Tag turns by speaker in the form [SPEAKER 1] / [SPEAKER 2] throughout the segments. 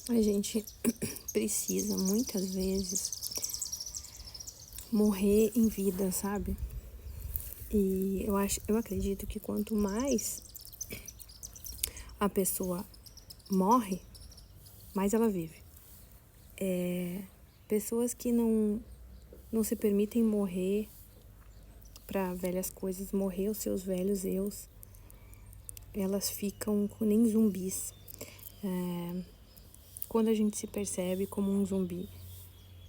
[SPEAKER 1] A gente precisa, muitas vezes, morrer em vida, sabe? E eu acredito que quanto mais a pessoa morre, mais ela vive. Pessoas que não se permitem morrer para velhas coisas, morrer os seus velhos eus, elas ficam nem zumbis. Quando a gente se percebe como um zumbi,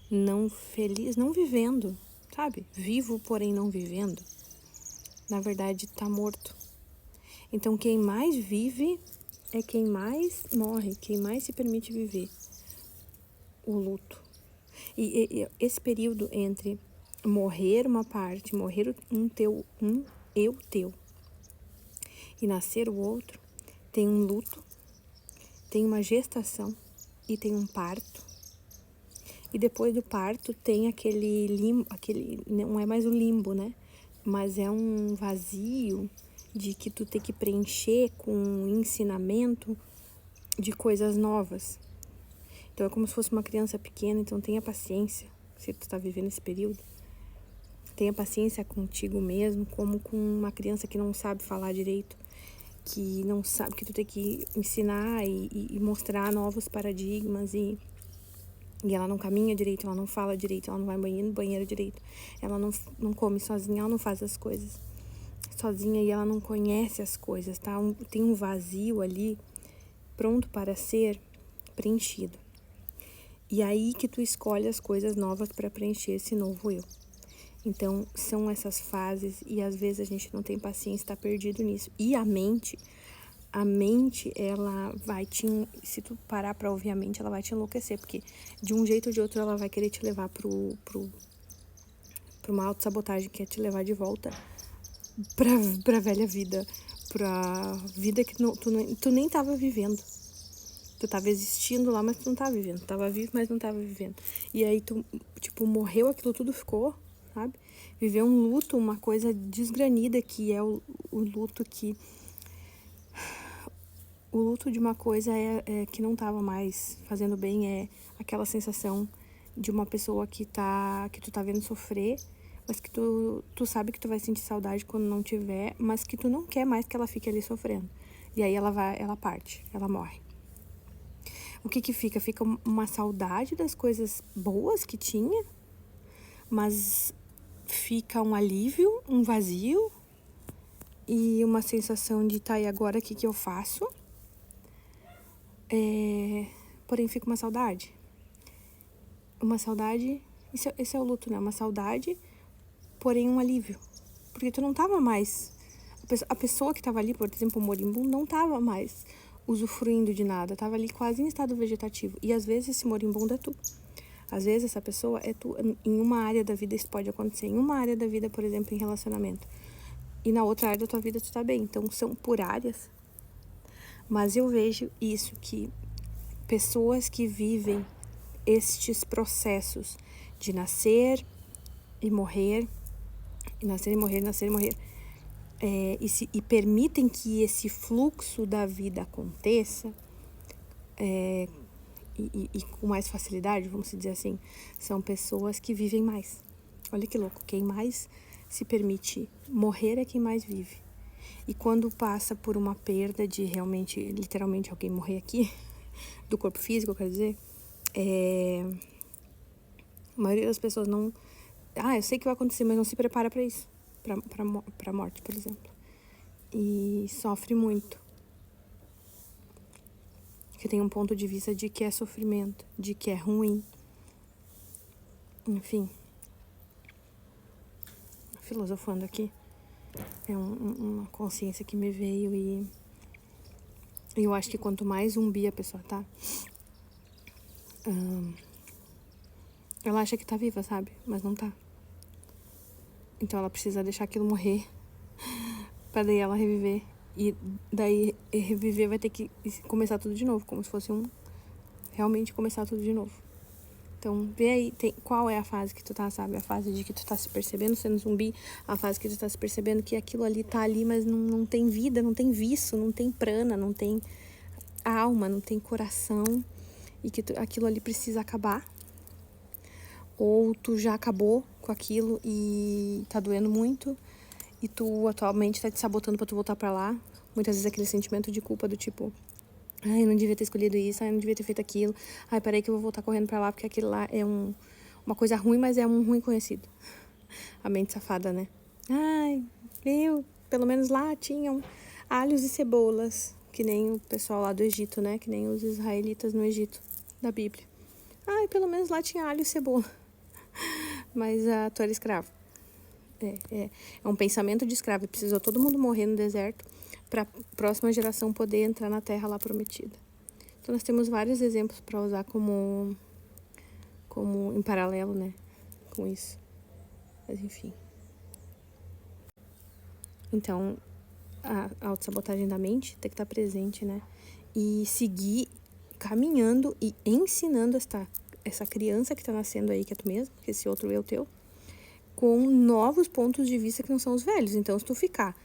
[SPEAKER 1] não feliz, não vivendo, sabe? Vivo, porém não vivendo, na verdade tá morto. Então quem mais vive é quem mais morre, quem mais se permite viver o luto. E esse período entre morrer uma parte, morrer um eu teu, e nascer o outro, tem um luto, tem uma gestação e tem um parto. E depois do parto tem aquele limbo, não é mais um limbo, né? Mas é um vazio de que tu tem que preencher com um ensinamento de coisas novas. Então é como se fosse uma criança pequena, então tenha paciência, se tu tá vivendo esse período. Tenha paciência contigo mesmo, como com uma criança que não sabe falar direito, que não sabe, que tu tem que ensinar e mostrar novos paradigmas e ela não caminha direito, ela não fala direito, ela não vai no banheiro direito, ela não come sozinha, ela não faz as coisas sozinha e ela não conhece as coisas, tá? Tem um vazio ali pronto para ser preenchido. E aí que tu escolhe as coisas novas para preencher esse novo eu. Então, são essas fases e às vezes a gente não tem paciência, está perdido nisso. E a mente, ela vai se tu parar pra ouvir a mente, ela vai te enlouquecer, porque de um jeito ou de outro ela vai querer te levar pra uma autossabotagem, que é te levar de volta pra velha vida, pra vida que tu nem tava vivendo. Tu tava existindo lá, mas tu não tava vivendo. Tu tava vivo, mas não tava vivendo. E aí tu, tipo, morreu, aquilo tudo ficou, sabe? Viveu um luto, uma coisa desgranida, que é o luto que... O luto de uma coisa que não tava mais fazendo bem, é aquela sensação de uma pessoa que tu tá vendo sofrer, mas que tu sabe que tu vai sentir saudade quando não tiver, mas que tu não quer mais que ela fique ali sofrendo. E aí ela parte, ela morre. O que fica? Fica uma saudade das coisas boas que tinha, mas fica um alívio, um vazio e uma sensação de tá, e agora o que eu faço? Porém fica uma saudade. Uma saudade, esse é o luto, né? Uma saudade, porém um alívio. Porque tu não tava mais... A pessoa que tava ali, por exemplo, o moribundo, não tava mais usufruindo de nada. Tava ali quase em estado vegetativo. E às vezes esse moribundo é tu. Às vezes essa pessoa é tu. Em uma área da vida isso pode acontecer. Em uma área da vida, por exemplo, em relacionamento. E na outra área da tua vida tu tá bem. Então são por áreas. Mas eu vejo isso, que pessoas que vivem estes processos de nascer e morrer, e nascer e morrer, nascer e morrer, e permitem que esse fluxo da vida aconteça, e com mais facilidade, vamos dizer assim, são pessoas que vivem mais. Olha que louco, quem mais se permite morrer é quem mais vive. E quando passa por uma perda de realmente, literalmente, alguém morrer aqui, do corpo físico, quer dizer, a maioria das pessoas não... eu sei que vai acontecer, mas não se prepara pra isso. Pra morte, por exemplo. E sofre muito. Que tem um ponto de vista de que é sofrimento, de que é ruim. Enfim. Filosofando aqui. É uma consciência que me veio e eu acho que quanto mais zumbi a pessoa tá, ela acha que tá viva, sabe? Mas não tá. Então ela precisa deixar aquilo morrer pra daí ela reviver. E daí reviver vai ter que começar tudo de novo, como se fosse realmente começar tudo de novo. Então, vê aí, qual é a fase que tu tá, sabe? A fase de que tu tá se percebendo sendo zumbi, a fase que tu tá se percebendo que aquilo ali tá ali, mas não tem vida, não tem viço, não tem prana, não tem alma, não tem coração. e que aquilo ali precisa acabar, ou tu já acabou com aquilo e tá doendo muito e tu atualmente tá te sabotando pra tu voltar pra lá. Muitas vezes aquele sentimento de culpa do tipo, ai, eu não devia ter escolhido isso, ai, eu não devia ter feito aquilo, ai, peraí que eu vou voltar correndo pra lá porque aquilo lá é uma coisa ruim, mas é um ruim conhecido. A mente safada, né? Ai, pelo menos lá tinham alhos e cebolas, que nem o pessoal lá do Egito, né? Que nem os israelitas no Egito, da Bíblia. Ai, pelo menos lá tinha alho e cebola. Mas tu era escravo. É um pensamento de escravo. E precisou todo mundo morrer no deserto para a próxima geração poder entrar na terra lá prometida. Então nós temos vários exemplos para usar como em paralelo, né? Com isso. Mas enfim. Então, a autossabotagem da mente tem que estar presente, né? E seguir caminhando e ensinando essa criança que está nascendo aí, que é tu mesmo, que esse outro eu teu, com novos pontos de vista que não são os velhos. Então, se tu ficar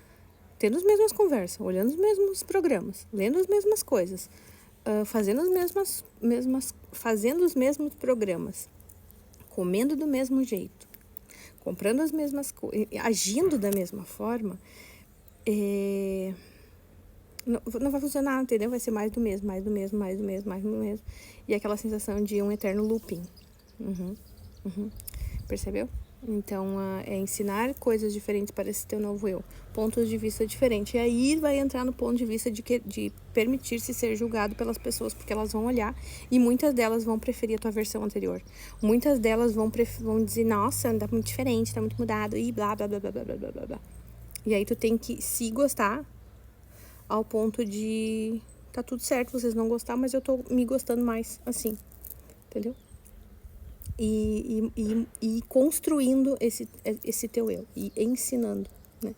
[SPEAKER 1] tendo as mesmas conversas, olhando os mesmos programas, lendo as mesmas coisas, fazendo os mesmos programas, comendo do mesmo jeito, comprando as mesmas coisas, agindo da mesma forma, não vai funcionar, entendeu? Vai ser mais do mesmo, mais do mesmo, mais do mesmo, mais do mesmo. E aquela sensação de um eterno looping. Percebeu? Então, é ensinar coisas diferentes para esse teu novo eu. Pontos de vista diferentes. E aí vai entrar no ponto de vista de permitir-se ser julgado pelas pessoas, porque elas vão olhar e muitas delas vão preferir a tua versão anterior. Muitas delas vão dizer, nossa, tá muito diferente, tá muito mudado, e blá, blá, blá, blá, blá, blá, blá, blá. E aí tu tem que se gostar ao ponto de tá tudo certo, vocês não gostar, mas eu tô me gostando mais assim, entendeu? E construindo esse teu eu, e ensinando, né?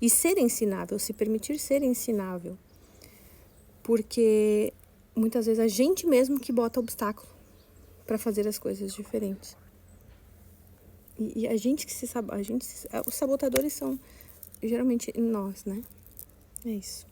[SPEAKER 1] E ser ensinável, se permitir ser ensinável. Porque muitas vezes a gente mesmo que bota obstáculo para fazer as coisas diferentes. E a gente que os sabotadores são geralmente nós, né? É isso.